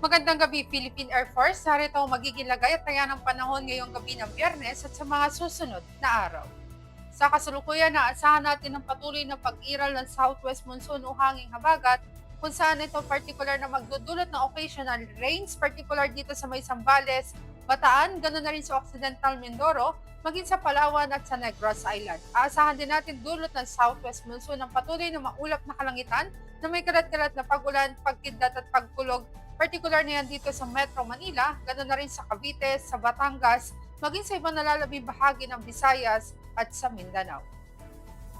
Magandang gabi, Philippine Air Force. Narito ang magiging lagay at taya ng panahon ngayong gabi ng Biyernes at sa mga susunod na araw. Sa kasalukuyan, naasahan natin ang patuloy na pag-iral ng southwest monsoon o hanging habagat kung saan ito particular na magdudulot ng occasional rains, particular dito sa may Zambales, Bataan, ganoon na rin sa Occidental Mindoro, maging sa Palawan at sa Negros Island. Aasahan din natin dulot ng southwest monsoon ang patuloy na maulap na kalangitan na may kalat-kalat na pagulan, pagkidlat at pagkulog, particular na yan dito sa Metro Manila, ganoon na rin sa Cavite, sa Batangas, maging sa ibang nalalabing bahagi ng Visayas at sa Mindanao.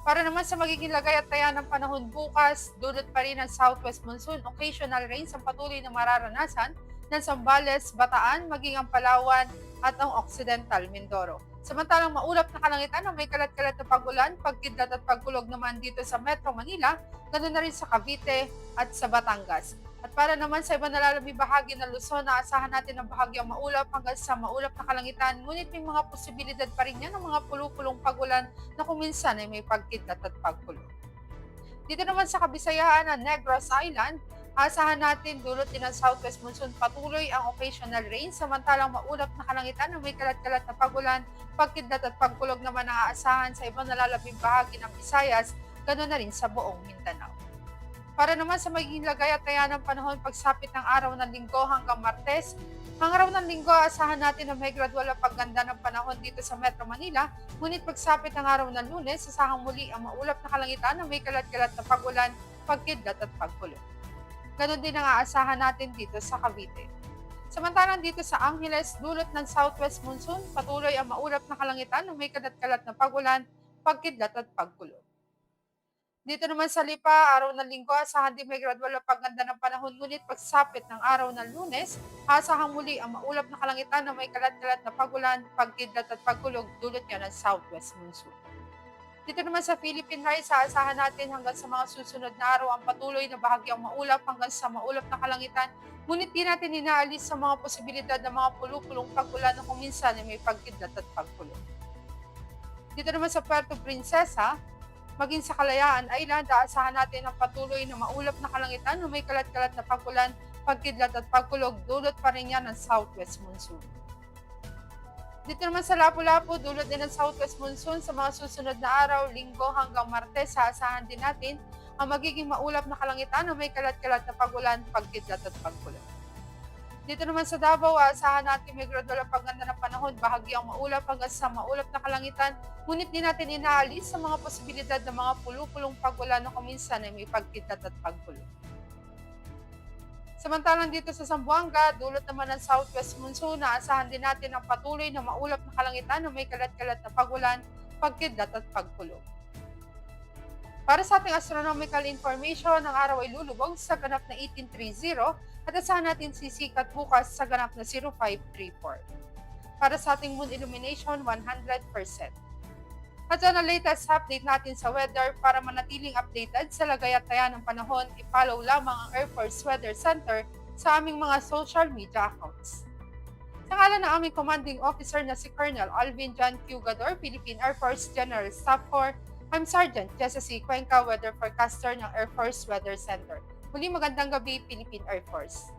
Para naman sa magiging lagay at taya ng panahon bukas, dulot pa rin ng southwest monsoon, occasional rains ang patuloy na mararanasan ng Zambales, Bataan, maging ang Palawan at ang Occidental Mindoro. Samantalang maulap na kalangitan na may kalat-kalat na pagulan, pagkidlat at pagkulog naman dito sa Metro Manila, ganoon na rin sa Cavite at sa Batangas. At para naman sa ibang nalalabing bahagi ng Luzon, naasahan natin ang bahagyang maulap hanggang sa maulap na kalangitan, ngunit may mga posibilidad pa rin yan ng mga pulupulong pagulan na kung minsan ay may pagkidlat at pagkulog. Dito naman sa kabisayaan ng Negros Island, asahan natin dulot din ng southwest monsoon patuloy ang occasional rain, samantalang maulap na kalangitan na may kalat-kalat na pagulan, pagkidlat at pagkulog naman ang aasahan sa ibang nalalabing bahagi ng Visayas, ganoon na rin sa buong Mindanao. Para naman sa magiging lagay at taya ng panahon pagsapit ng araw ng Linggo hanggang Martes, ang araw ng Linggo asahan natin na may gradual na pagganda ng panahon dito sa Metro Manila, ngunit pagsapit ng araw ng Lunes, asahang muli ang maulap na kalangitan na may kalat-kalat na pagulan, pagkidlat at pagkulog. Ganon din ang aasahan natin dito sa Cavite. Samantalang dito sa Angeles, dulot ng southwest monsoon, patuloy ang maulap na kalangitan na may kalat-kalat na pagulan, pagkidlat at pagkulog. Dito naman sa Lipa, araw ng Linggo, asahan din may gradual na pagganda ng panahon, ngunit pagsapit ng araw ng Lunes, asahang muli ang maulap na kalangitan na may kalat-kalat na pagulan, pagkidlat at pagkulog dulot niya ng southwest monsoon. Dito naman sa Philippine Rise, aasahan natin hanggang sa mga susunod na araw ang patuloy na bahagyang maulap hanggang sa maulap na kalangitan, ngunit di natin inaalis sa mga posibilidad ng mga pulupulong pagulan na kung minsan ay may pagkidlat at pagkulog. Dito naman sa Puerto Princesa, maging sa Kalayaan Island, aasahan natin ang patuloy na maulap na kalangitan na may kalat-kalat na pagulan, pagkidlat at pagkulog, dulot pa rin yan ng southwest monsoon. Dito naman sa Lapu-Lapu, dulot din ng southwest monsoon sa mga susunod na araw, Linggo hanggang Martes, aasahan din natin ang magiging maulap na kalangitan na may kalat-kalat na pagulan, pagkidlat at pagkulog. Dito naman sa Davao, aasahan natin may gradual na pagganda ng panahon, bahagyang maulap hanggang sa maulap na kalangitan, ngunit di natin inaalis sa mga posibilidad ng mga pulupulong pagulan na kung minsan ay may pagkidlat at pagkulog. Samantalang dito sa Zamboanga, dulot naman ng southwest monsoon, naasahan din natin ang patuloy na maulap na kalangitan na may kalat-kalat na pagulan, pagkidlat at pagkulog. Para sa ating astronomical information, ang araw ay lulubog sa ganap na 1830 at asahan natin sisikat bukas sa ganap na 0534. Para sa ating moon illumination, 100%. At yan ang latest update natin sa weather. Para manatiling updated sa lagay at taya ng panahon, i-follow lamang ang Air Force Weather Center sa aming mga social media accounts. Sa ngalan ng aming commanding officer na si Colonel Alvin John Q. Gador, Philippine Air Force General Staff Corps, I'm Sergeant Jessa C. Cuenca, Weather Forecaster ng Air Force Weather Center. Muli magandang gabi, Philippine Air Force.